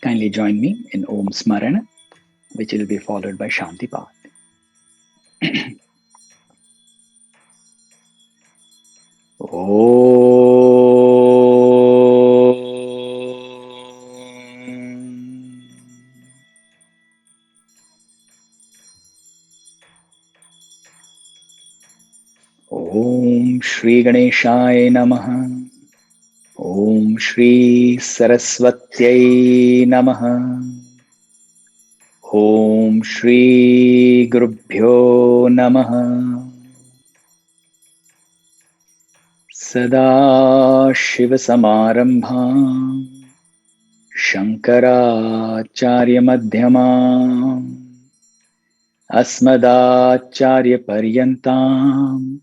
Kindly join me in Om Smarana, which will be followed by Shanti Path. Om Shri Ganeshaya Namaha. Om Shri Saraswatyai Namaha. Om Shri Gurubhyo Namaha. Sada Shiva Samarambham Shankaracharya Madhyamam Asmadacharya Paryantam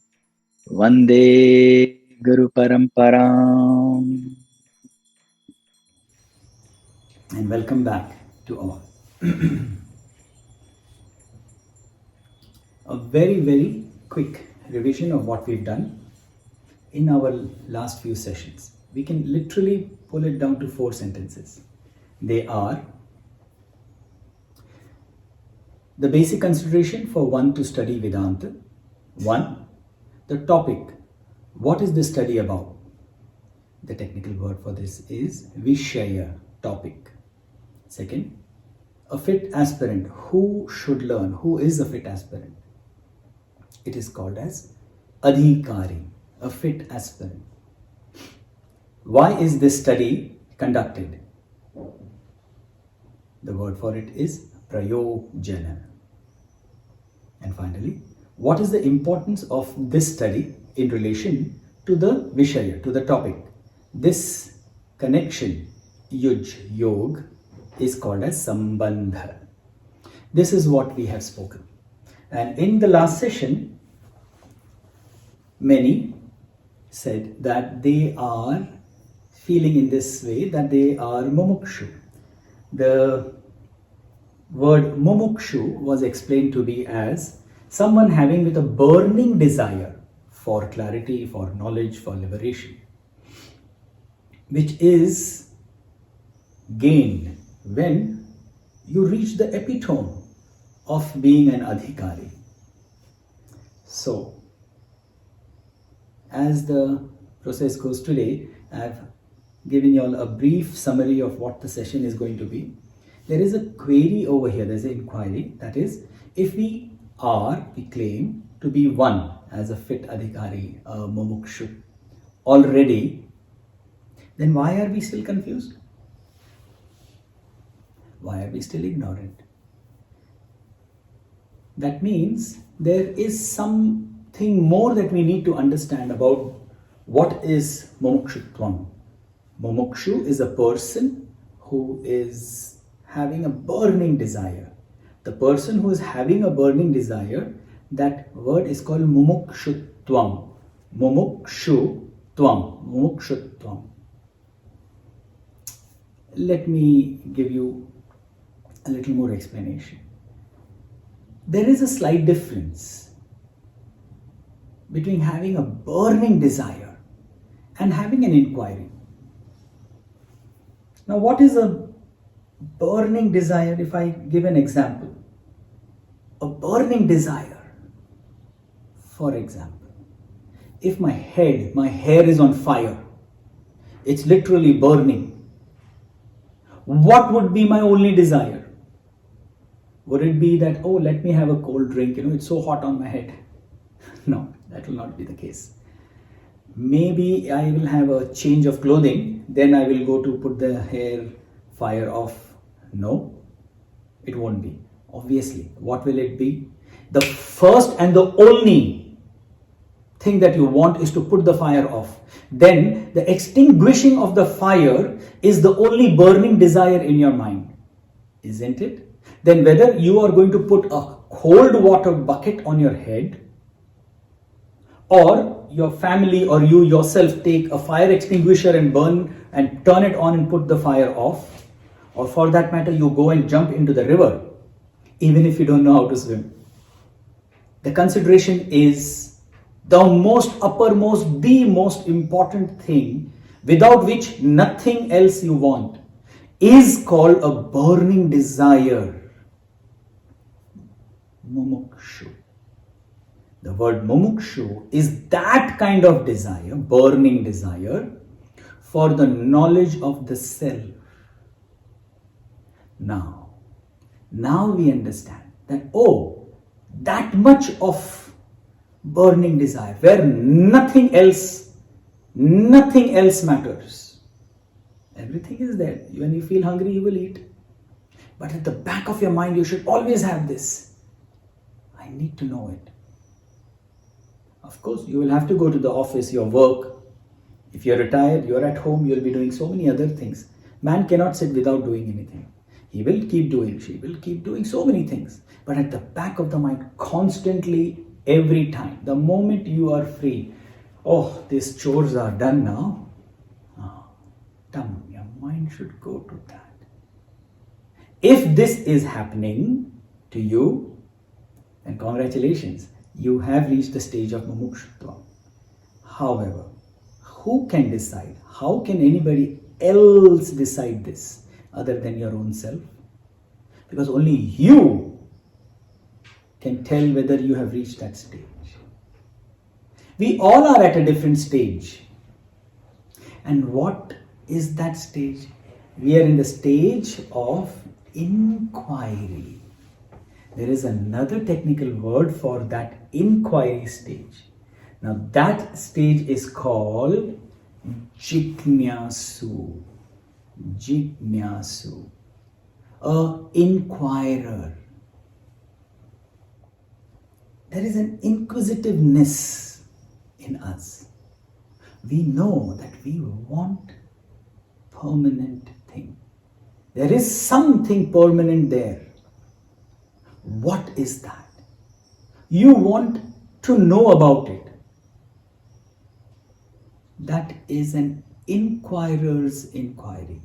Vande Guru Paramparam. And welcome back to all. A very quick revision of what we've done in our last few sessions. We can literally pull it down to 4 sentences. They are: the basic consideration for one to study Vedanta. 1. The topic. What is this study about? The technical word for this is Vishaya, topic. 2. A fit aspirant. Who should learn? Who is a fit aspirant? It is called as Adhikari, a fit aspirant. Why is this study conducted? The word for it is Prayojana. And finally, what is the importance of this study in relation to the Vishaya, to the topic? This connection, Yuj, Yog, is called as Sambandha. This is what we have spoken. And in the last session, many said that they are feeling in this way, that they are Mumukshu. The word Mumukshu was explained to be as someone having with a burning desire for clarity, for knowledge, for liberation, which is gained when you reach the epitome of being an Adhikari. So, as the process goes today, I have given you all a brief summary of what the session is going to be. There is a query over here, there's an inquiry, that is, if we claim to be one as a fit Adhikari, a Mumukshu, already, then why are we still confused? Why are we still ignorant? That means there is something more that we need to understand about what is Mumukshutvam. Mumukshu is a person who is having a burning desire. The person who is having a burning desire, that word is called Mumukshutvam. Mumukshutvam. Let me give you a little more explanation. There is a slight difference between having a burning desire and having an inquiry. Now, what is a burning desire? If I give an example, a burning desire, for example, if my hair is on fire, it's literally burning, what would be my only desire? Would it be that, oh, let me have a cold drink, it's so hot on my head? No, that will not be the case. Maybe I will have a change of clothing, then I will go to put the hair fire off. No, it won't be. Obviously, what will it be? The first and the only thing that you want is to put the fire off. Then the extinguishing of the fire is the only burning desire in your mind, isn't it? Then whether you are going to put a cold water bucket on your head, or your family or you yourself take a fire extinguisher and burn and turn it on and put the fire off, or for that matter you go and jump into the river, even if you don't know how to swim. The consideration is the most important thing, without which nothing else you want. is called a burning desire. Mumukshu. The word mumukshu is that kind of desire, burning desire, for the knowledge of the self. Now we understand that, that much of burning desire, where nothing else matters. Everything is there. When you feel hungry, you will eat. But at the back of your mind, you should always have this. I need to know it. Of course, you will have to go to the office, your work. If you're retired, you're at home, you'll be doing so many other things. Man cannot sit without doing anything. He will keep doing, she will keep doing so many things. But at the back of the mind, constantly, every time, the moment you are free, these chores are done now. Your mind should go to that. If this is happening to you, then congratulations, you have reached the stage of Mumukshutvam. However, who can decide? How can anybody else decide this other than your own self? Because only you can tell whether you have reached that stage. We all are at a different stage. And what is that stage? We are in the stage of inquiry. There is another technical word for that inquiry stage. Now that stage is called Jigñasu. Jigñasu. A inquirer. There is an inquisitiveness in us. We know that we want permanent thing. There is something permanent there. What is that? You want to know about it. That is an inquirer's inquiry.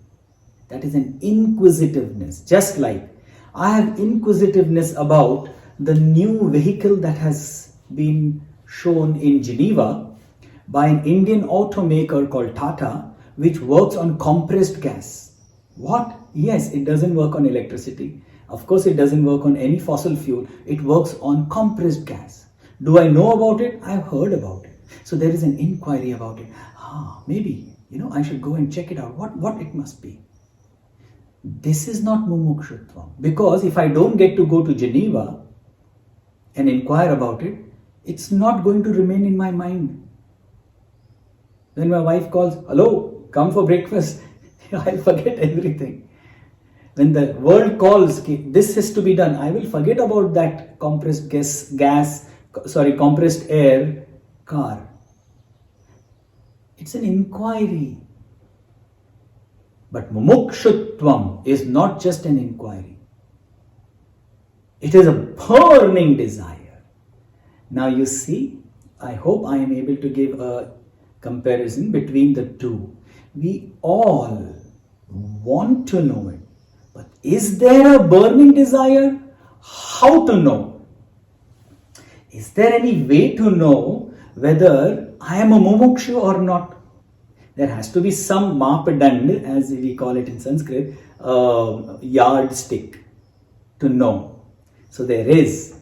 That is an inquisitiveness. Just like I have inquisitiveness about the new vehicle that has been shown in Geneva by an Indian automaker called Tata, which works on compressed gas. What? Yes, it doesn't work on electricity. Of course, it doesn't work on any fossil fuel. It works on compressed gas. Do I know about it? I've heard about it. So there is an inquiry about it. Maybe, I should go and check it out. What it must be. This is not Mumukshutvam. Because if I don't get to go to Geneva and inquire about it, it's not going to remain in my mind. When my wife calls, hello, come for breakfast, I'll forget everything. When the world calls, this has to be done, I will forget about that compressed air car. It's an inquiry. But Mumukshutvam is not just an inquiry. It is a burning desire. Now you see, I hope I am able to give a comparison between the two. We all want to know it. But is there a burning desire? How to know? Is there any way to know whether I am a mumukshu or not? There has to be some mapdand, as we call it in Sanskrit, yardstick to know. So there is.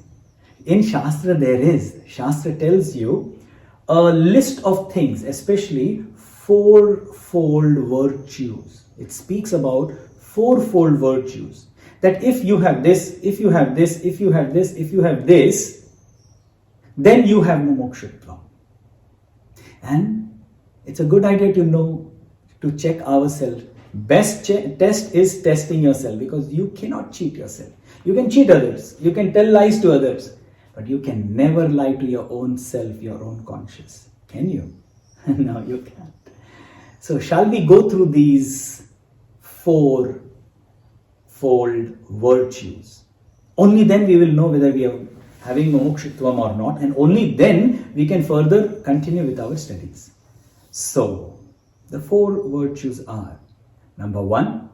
In Shastra there is. Shastra tells you a list of things, especially fourfold virtues. It speaks about fourfold virtues. That if you have this, if you have this, if you have this, if you have this, then you have Mumukshutvam. And it's a good idea to know, to check ourselves. Best test is testing yourself, because you cannot cheat yourself. You can cheat others, you can tell lies to others, but you can never lie to your own self, your own conscience. Can you? No, you can't. So shall we go through these fourfold virtues? Only then we will know whether we are having Mumukshutvam or not, and only then we can further continue with our studies. So, the four virtues are: number one,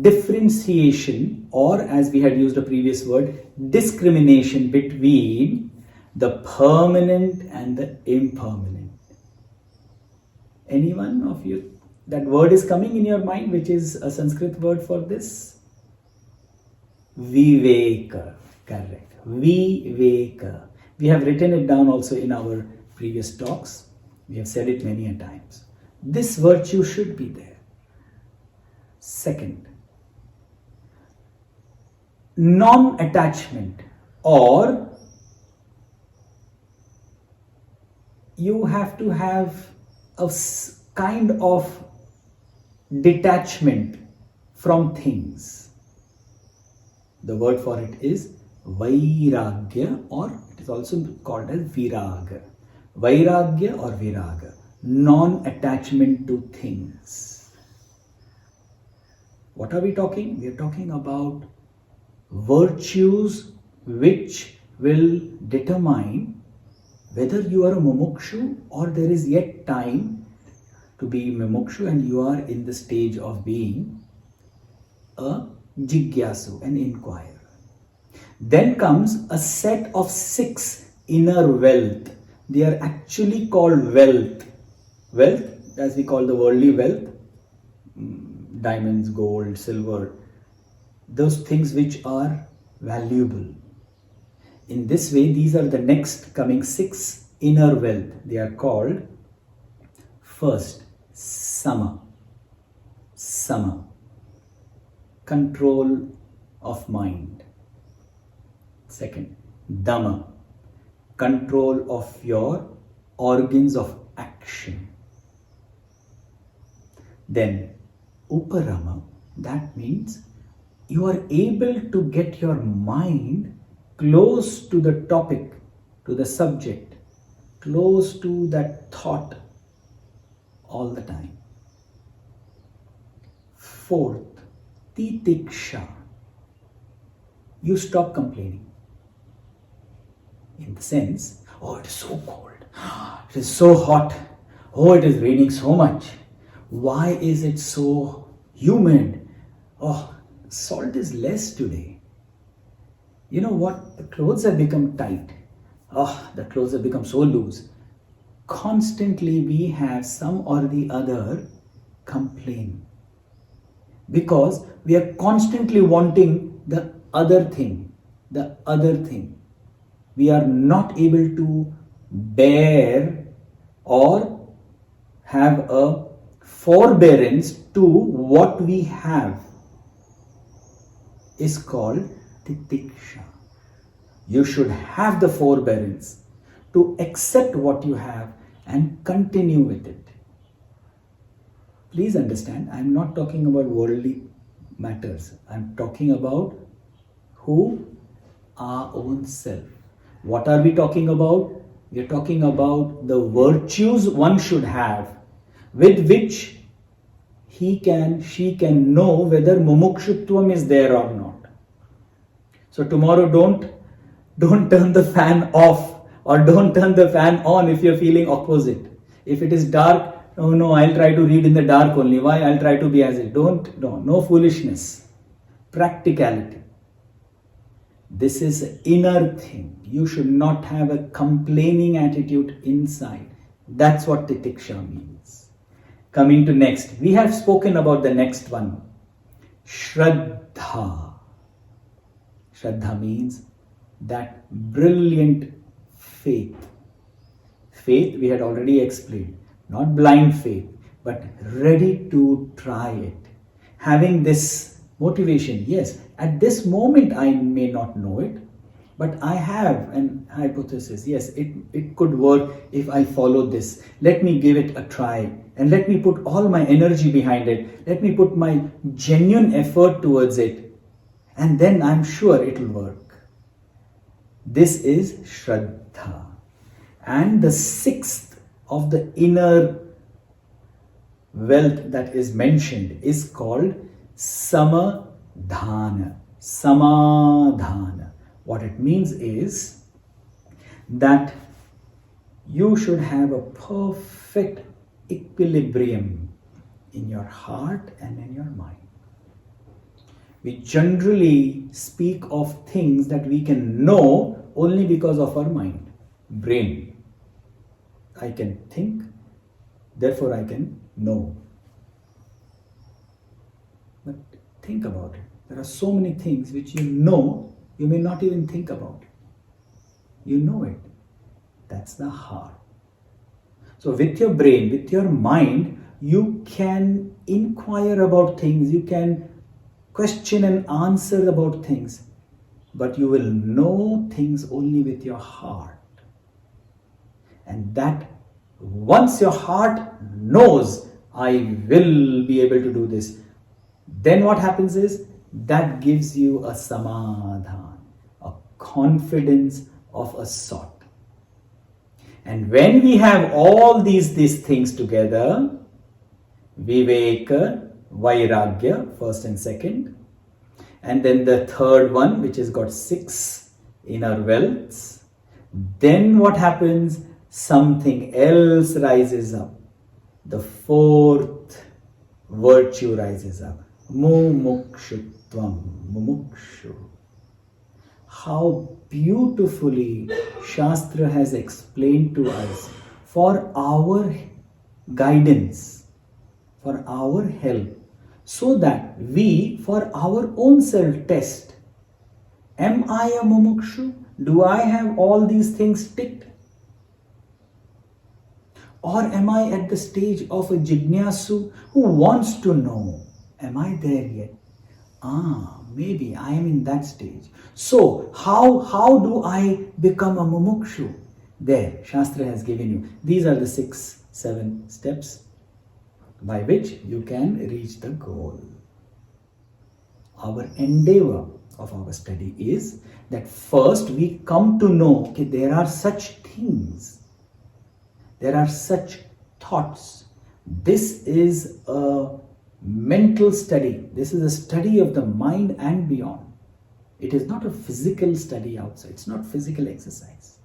differentiation, or as we had used a previous word, discrimination between the permanent and the impermanent. Anyone of you that word is coming in your mind, which is a Sanskrit word for this? Viveka. Correct. Viveka. We have written it down also in our previous talks. We have said it many a times. This virtue should be there. Second, non-attachment, or you have to have a kind of detachment from things. The word for it is Vairagya, or it is also called as Viraga. Vairagya or Viraga. Non-attachment to things. What are we talking? We are talking about virtues which will determine whether you are a Mumukshu or there is yet time to be Mumukshu and you are in the stage of being a Jiggnyasu, an inquirer. Then comes a set of 6 inner wealth. They are actually called wealth. Wealth, as we call the worldly wealth, diamonds, gold, silver, those things which are valuable. In this way, these are the next coming 6 inner wealth. They are called, first, Sama. Sama. Control of mind. Second, Dhamma. Control of your organs of action. Then, Uparama. That means you are able to get your mind close to the topic, to the subject, close to that thought all the time. Fourth, Titiksha. You stop complaining. In the sense, oh, it is so cold, it is so hot, oh, it is raining so much, why is it so humid, oh, salt is less today. You know what? The clothes have become tight. Oh, the clothes have become so loose. Constantly we have some or the other complain. Because we are constantly wanting the other thing. The other thing. We are not able to bear or have a forbearance to what we have. Is called titiksha. You should have the forbearance to accept what you have and continue with it. Please understand, I am not talking about worldly matters. I am talking about who? Our own self. What are we talking about? We are talking about the virtues one should have with which she can know whether Mumukshutvam is there or not. So tomorrow don't turn the fan off or don't turn the fan on if you're feeling opposite. If it is dark, oh no, I'll try to read in the dark only. Why? I'll try to be as it. No foolishness. Practicality. This is an inner thing. You should not have a complaining attitude inside. That's what titiksha means. Coming to next, we have spoken about the next one. Shraddha. Shraddha means that brilliant faith. Faith we had already explained. Not blind faith, but ready to try it. Having this motivation, yes, at this moment I may not know it, but I have an hypothesis. Yes, it could work if I follow this. Let me give it a try and let me put all my energy behind it. Let me put my genuine effort towards it, and then I'm sure it will work. This is Shraddha. And the 6th of the inner wealth that is mentioned is called Samadhana. Samadhana. What it means is that you should have a perfect equilibrium in your heart and in your mind. We generally speak of things that we can know only because of our mind, brain. I can think, therefore I can know. Think about it. There are so many things which you know, you may not even think about. You know it. That's the heart. So with your brain, with your mind, you can inquire about things, you can question and answer about things, but you will know things only with your heart. And that once your heart knows, I will be able to do this, then what happens is, that gives you a samadhan, a confidence of a sort. And when we have all these things together, Viveka, Vairagya, first and second, and then the third one, which has got 6 inner wealths, then what happens? Something else rises up. The 4th virtue rises up. Mumukshutvam, Mumukshu. How beautifully Shastra has explained to us for our guidance, for our help, so that we, for our own self-test, am I a Mumukshu? Do I have all these things ticked? Or am I at the stage of a Jigñasu who wants to know? Am I there yet? Maybe I am in that stage. So, how do I become a Mumukshu? There, Shastra has given you. These are the 6-7 steps by which you can reach the goal. Our endeavor of our study is that first we come to know that there are such things, there are such thoughts. This is a mental study. This is a study of the mind and beyond. It is not a physical study outside. It's not physical exercise.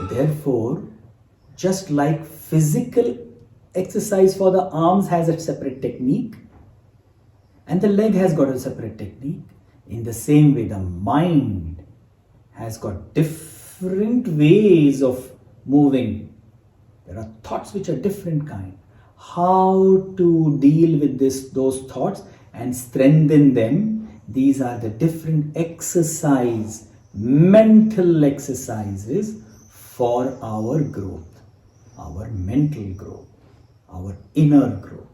Therefore, just like physical exercise for the arms has a separate technique and the leg has got a separate technique, in the same way the mind has got different ways of moving. There are thoughts which are different kind. How to deal with those thoughts and strengthen them, these are the different mental exercises for our growth, our mental growth, our inner growth.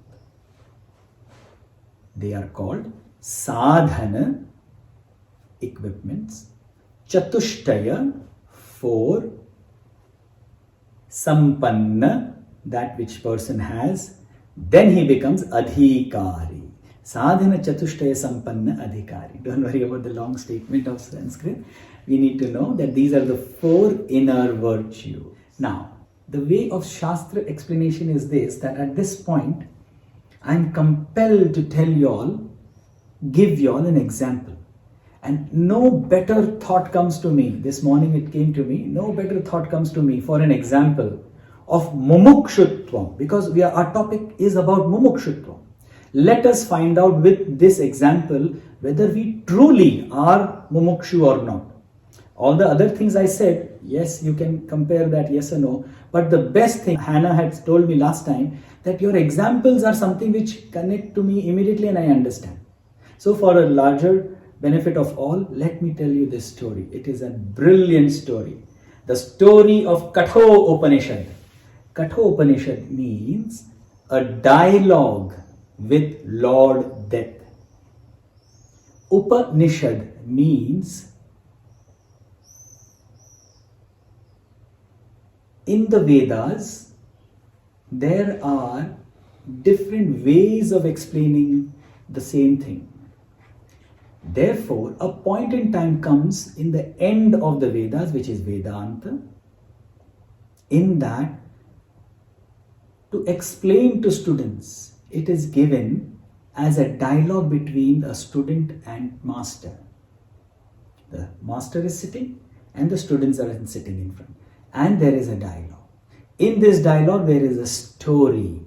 They are called sadhana, equipments, chatushtaya, 4, sampanna, that which person has, then he becomes adhikari. Sadhana chatushtaya sampanna adhikari. Don't worry about the long statement of Sanskrit. We need to know that these are the 4 inner virtues. Now, the way of Shastra explanation is this, that at this point, I am compelled to tell you all, give you all an example. And no better thought comes to me. This morning it came to me. No better thought comes to me for an example of Mumukshutvam, because our topic is about Mumukshutvam. Let us find out with this example whether we truly are Mumukshu or not. All the other things I said, yes, you can compare that, yes or no. But the best thing, Hannah had told me last time, that your examples are something which connect to me immediately and I understand. So for a larger benefit of all, let me tell you this story. It is a brilliant story. The story of Katho Upanishad. Katho Upanishad means a dialogue with Lord Death. Upanishad means in the Vedas there are different ways of explaining the same thing. Therefore, a point in time comes in the end of the Vedas, which is Vedanta, in that to explain to students, it is given as a dialogue between a student and master. The master is sitting and the students are sitting in front. And there is a dialogue. In this dialogue, there is a story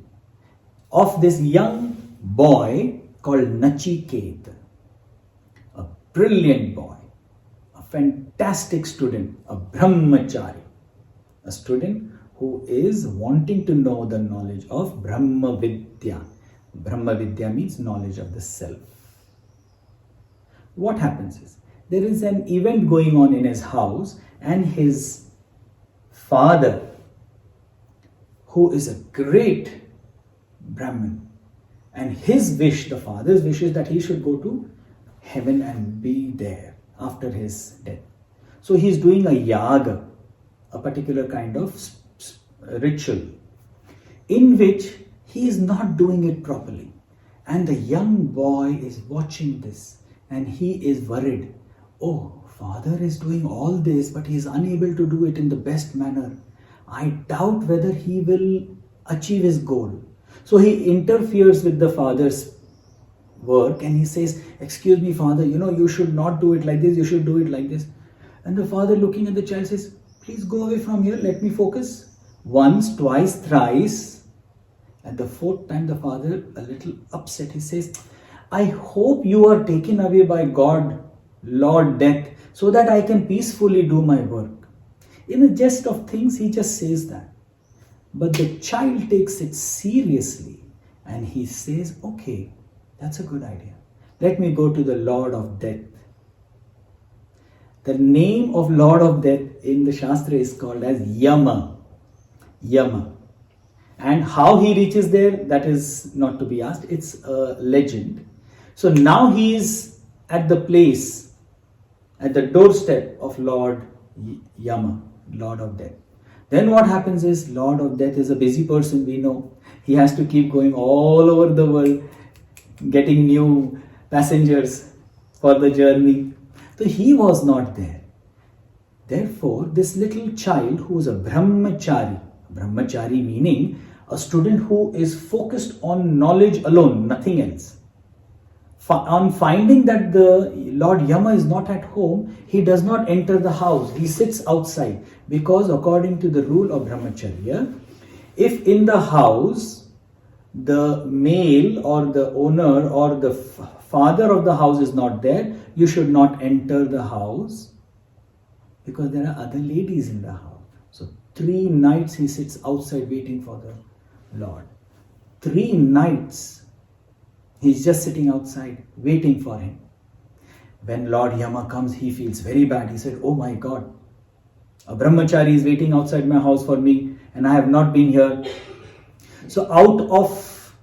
of this young boy called Nachiketa. A brilliant boy, a fantastic student, a brahmachari, a student who is wanting to know the knowledge of Brahma Vidya. Brahma Vidya means knowledge of the self. What happens is, there is an event going on in his house, and his father, who is a great Brahmin, and his wish, the father's wish, is that he should go to heaven and be there after his death. So he is doing a yaga, a particular kind of ritual, in which he is not doing it properly. And the young boy is watching this, and he is worried. Oh, father is doing all this, but he is unable to do it in the best manner. I doubt whether he will achieve his goal. So he interferes with the father's work, and he says, excuse me, father, you should not do it like this, you should do it like this. And the father, looking at the child, says, please go away from here, let me focus. Once, twice, thrice. At the fourth time, the father, a little upset, he says, I hope you are taken away by God, Lord Death, so that I can peacefully do my work. In a jest of things, he just says that. But the child takes it seriously, and he says, okay, that's a good idea. Let me go to the Lord of Death. The name of Lord of Death in the Shastra is called as Yama. Yama. And how he reaches there, that is not to be asked. It's a legend. So now he is at the place, at the doorstep of Lord Yama, Lord of Death. Then what happens is, Lord of Death is a busy person, we know. He has to keep going all over the world, getting new passengers for the journey. So he was not there. Therefore, this little child who is a brahmachari meaning a student who is focused on knowledge alone, nothing else. On finding that the Lord Yama is not at home, he does not enter the house. He sits outside, because according to the rule of brahmacharya, if in the house the male or the owner or the father of the house is not there, you should not enter the house, because there are other ladies in the house. So 3 nights he sits outside waiting for the Lord. 3 nights. He's just sitting outside, waiting for him. When Lord Yama comes, he feels very bad. He said, oh my God, a brahmachari is waiting outside my house for me, and I have not been here. So out of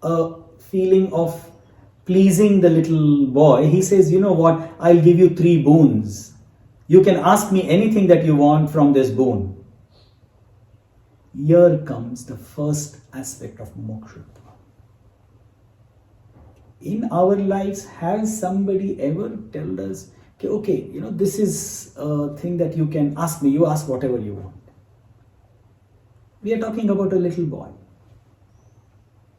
a feeling of pleasing the little boy, he says, you know what, I'll give you 3 boons. You can ask me anything that you want from this boon. Here comes the first aspect of Mumukshutvam. In our lives, has somebody ever told us, okay, this is a thing that you can ask me, you ask whatever you want. We are talking about a little boy,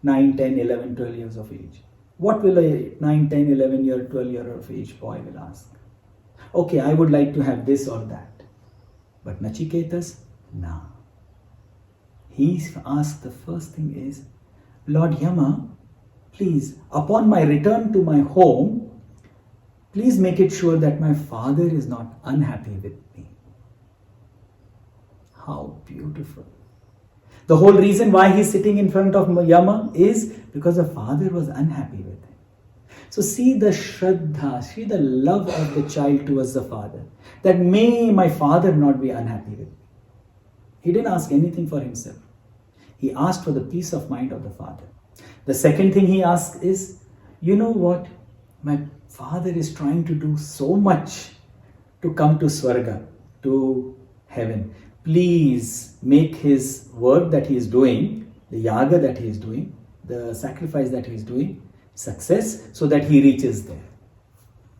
9, 10, 11, 12 years of age. What will a 9, 10, 11 year, 12 year of age boy will ask? Okay, I would like to have this or that. But Nachiketas, no. He asked, the first thing is, Lord Yama, please, upon my return to my home, please make it sure that my father is not unhappy with me. How beautiful. The whole reason why he's sitting in front of Yama is because the father was unhappy with him. So see the shraddha, see the love of the child towards the father. That may my father not be unhappy with me. He didn't ask anything for himself. He asked for the peace of mind of the father. The second thing he asked is, you know what? My father is trying to do so much to come to Swarga, to heaven. Please make his work that he is doing, the yaga that he is doing, the sacrifice that he is doing, success, so that he reaches there.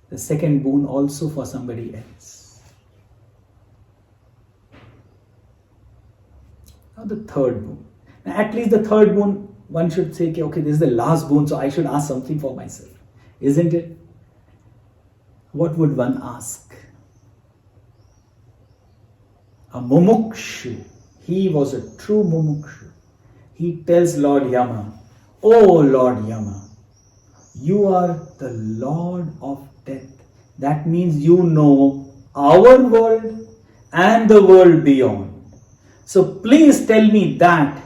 The second boon also for somebody else. Now the third boon. Now at least the third boon, one should say, okay, this is the last boon, so I should ask something for myself. Isn't it? What would one ask? A Mumukshu. He was a true Mumukshu. He tells Lord Yama, oh Lord Yama, you are the Lord of Death. That means you know our world and the world beyond. So please tell me that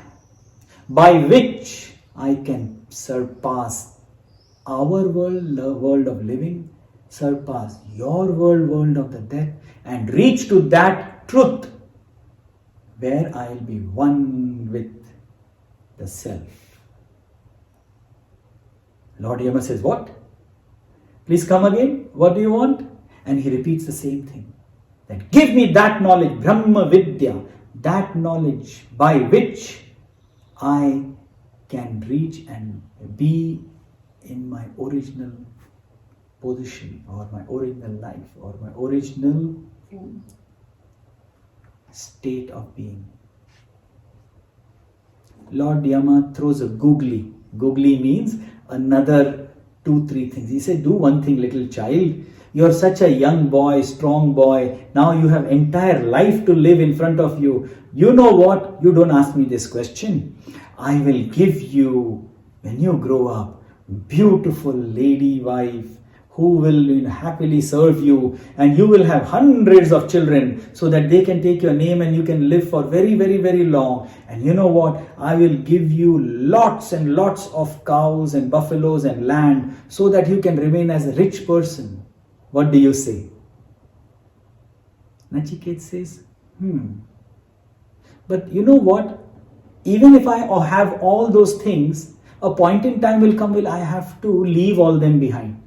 by which I can surpass our world, the world of living, surpass your world, world of the death, and reach to that truth where I'll be one with the self. Lord Yama says, what? Please come again. What do you want? And he repeats the same thing. That give me that knowledge, Brahma Vidya, that knowledge by which I can reach and be in my original position or my original life or my original state of being. Lord Yama throws a googly. Googly means another 2-3 things. He said, do one thing, little child. You're such a young boy, strong boy. Now you have entire life to live in front of you. You know what? You don't ask me this question. I will give you, when you grow up, beautiful lady wife who will happily serve you, and you will have hundreds of children so that they can take your name and you can live for very, very, very long. And you know what? I will give you lots and lots of cows and buffaloes and land so that you can remain as a rich person. What do you say? Nachiket says, But you know what? Even if I have all those things, a point in time will come when I have to leave all them behind.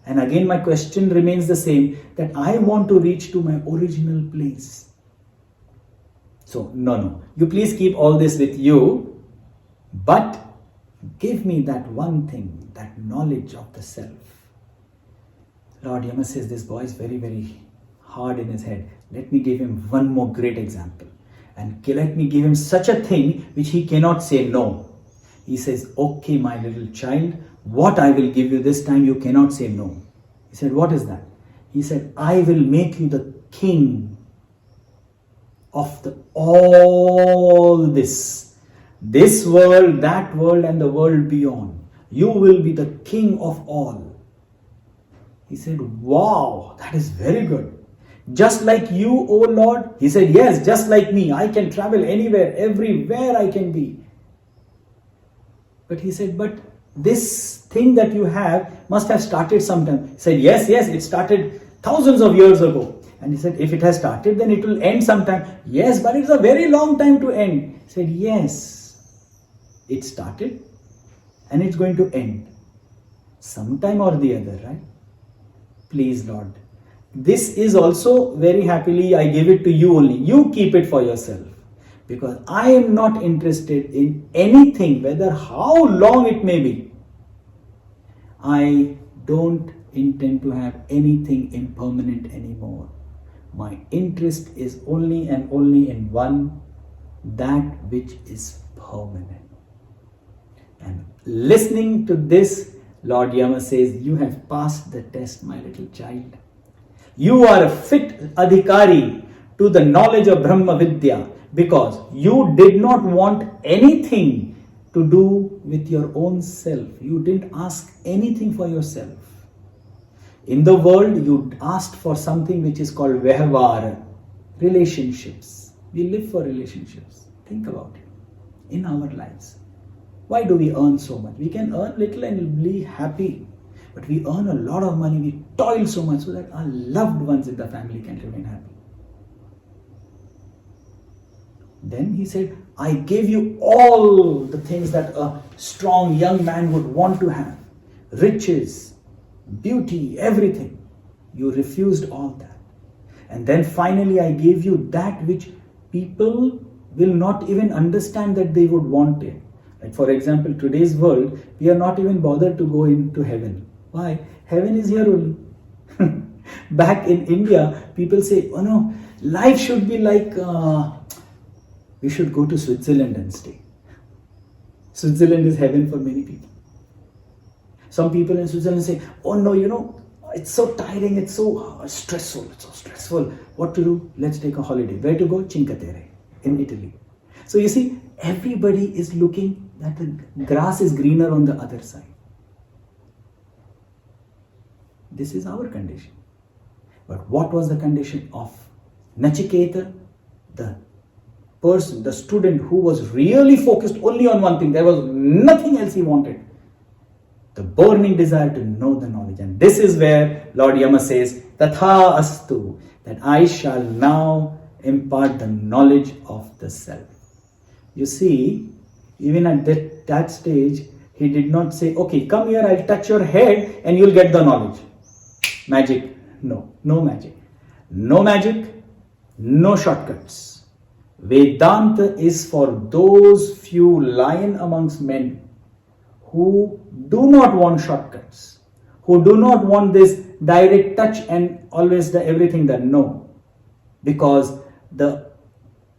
And again my question remains the same, that I want to reach to my original place. So no, you please keep all this with you, but give me that one thing, that knowledge of the self. Lord Yama says, this boy is very, very hard in his head. Let me give him one more great example. And let me give him such a thing which he cannot say no. He says, okay, my little child, what I will give you this time, you cannot say no. He said, what is that? He said, I will make you the king of all this. This world, that world, and the world beyond. You will be the king of all. He said, wow, that is very good. Just like you, O Lord? He said, yes, just like me. I can travel anywhere, everywhere I can be. But he said, but this thing that you have must have started sometime. He said, yes, it started thousands of years ago. And he said, if it has started, then it will end sometime. Yes, but it's a very long time to end. He said, yes, it started and it's going to end. Sometime or the other, right? Please, Lord. This is also very happily, I give it to you only. You keep it for yourself. Because I am not interested in anything, whether how long it may be. I don't intend to have anything impermanent anymore. My interest is only and only in one, that which is permanent. And listening to this, Lord Yama says, you have passed the test, my little child. You are a fit Adhikari to the knowledge of Brahma Vidya, because you did not want anything to do with your own self. You didn't ask anything for yourself. In the world, you asked for something which is called Vyavara, relationships. We live for relationships. Think about it. In our lives, why do we earn so much? We can earn little and be happy. But we earn a lot of money, we toil so much so that our loved ones in the family can remain happy. Then he said, I gave you all the things that a strong young man would want to have. Riches, beauty, everything. You refused all that. And then finally I gave you that which people will not even understand that they would want it. Like for example, today's world, we are not even bothered to go into heaven. Why? Heaven is here only. Back in India, people say, oh no, life should be like, we should go to Switzerland and stay. Switzerland is heaven for many people. Some people in Switzerland say, oh no, it's so tiring, it's so stressful, What to do? Let's take a holiday. Where to go? Cinque Terre in Italy. So you see, everybody is looking that the grass is greener on the other side. This is our condition. But what was the condition of Nachiketa? The person, the student who was really focused only on one thing. There was nothing else he wanted. The burning desire to know the knowledge. And this is where Lord Yama says, Tatha astu, that I shall now impart the knowledge of the self. You see, even at that stage, he did not say, okay, come here, I'll touch your head and you'll get the knowledge. Magic. No, no magic. No magic, no shortcuts. Vedanta is for those few lion amongst men who do not want shortcuts, who do not want this direct touch and always everything that no. Because the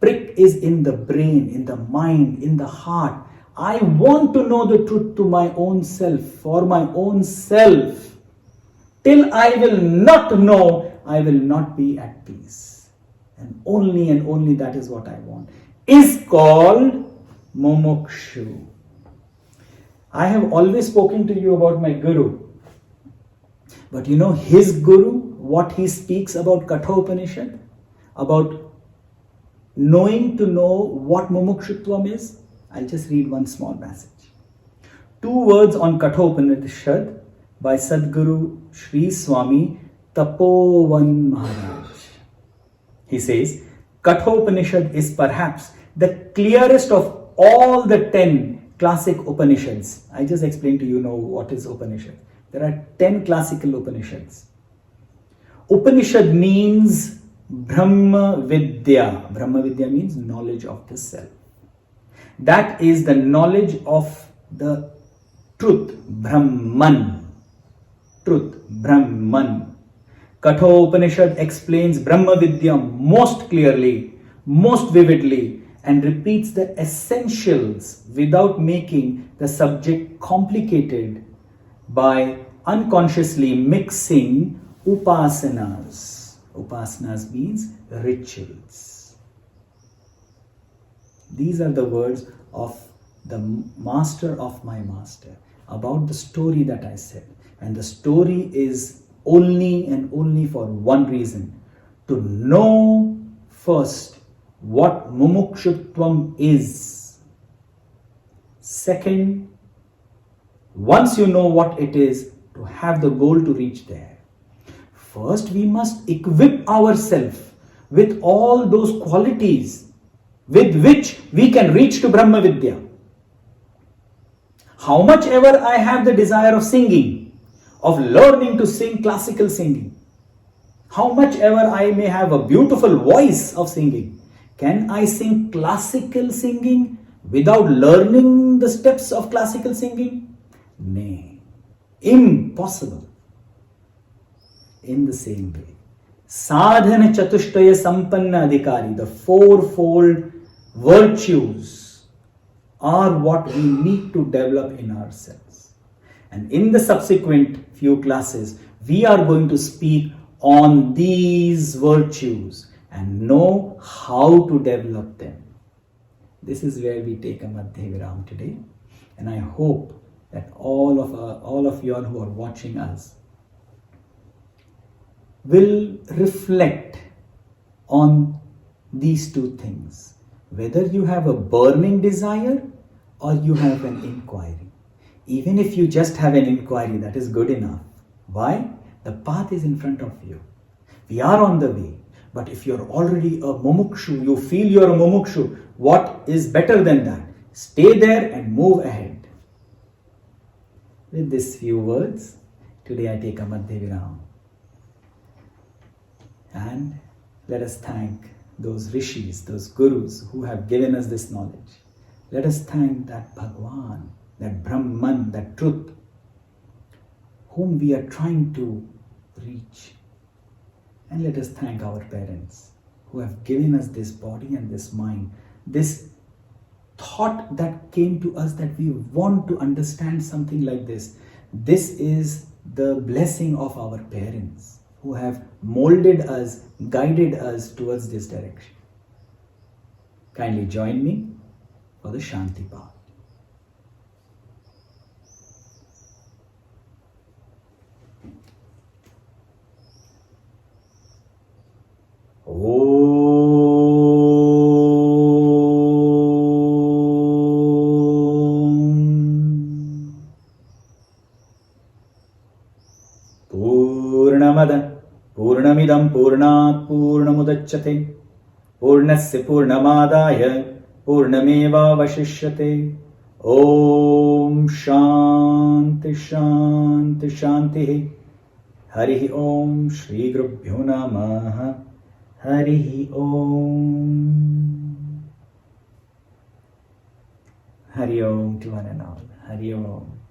prick is in the brain, in the mind, in the heart. I want to know the truth to my own self, for my own self. Till I will not know, I will not be at peace. And only that is what I want. Is called Mumukshu. I have always spoken to you about my Guru. But you know his Guru, what he speaks about Kathopanishad, about knowing to know what Mumukshutvam is? I'll just read one small passage. 2 words on Kathopanishad by Sadguru Sri Swami Tapovan Maharaj. He says, Kathopanishad is perhaps the clearest of all the 10 classic Upanishads. I just explained to you know what is Upanishad. There are 10 classical Upanishads. Upanishad means Brahma Vidya. Brahma Vidya means knowledge of the self. That is the knowledge of the truth, Brahman. Truth, Brahman. Katho Upanishad explains Brahma Vidya most clearly, most vividly, and repeats the essentials without making the subject complicated by unconsciously mixing upasanas. Upasanas means rituals. These are the words of the master of my master about the story that I said. And the story is only and only for one reason: to know first what Mumukshutvam is. Second, once you know what it is, to have the goal to reach there. First, we must equip ourselves with all those qualities with which we can reach to Brahma Vidya. How much ever I have the desire of singing, of learning to sing classical singing, how much ever I may have a beautiful voice of singing, can I sing classical singing without learning the steps of classical singing? Nay, impossible. In the same way, sadhana chatushtaya sampanna adhikari, the fourfold virtues, are what we need to develop in ourselves. And in the subsequent few classes, we are going to speak on these virtues and know how to develop them. This is where we take a Madhya Viram today. And I hope that all of you all who are watching us will reflect on these two things. Whether you have a burning desire or you have an inquiry. Even if you just have an inquiry, that is good enough. Why? The path is in front of you. We are on the way. But if you're already a mumukshu, you feel you're a mumukshu, what is better than that? Stay there and move ahead. With these few words, today I take a Madhya Viram. And let us thank those rishis, those gurus who have given us this knowledge. Let us thank that Bhagwan, that Brahman, that truth, whom we are trying to reach. And let us thank our parents who have given us this body and this mind, this thought that came to us that we want to understand something like this. This is the blessing of our parents who have molded us, guided us towards this direction. Kindly join me for the Shanti path. Purnamidam Purnat Purnamudachyate Purnasya Purnamadaya Purnameva Vashishyate. Om Shanti Shanti Shanti. Hari Om Shri Gurubhyo Namaha. Hari Om. Hari Om to one and all. Hari Om.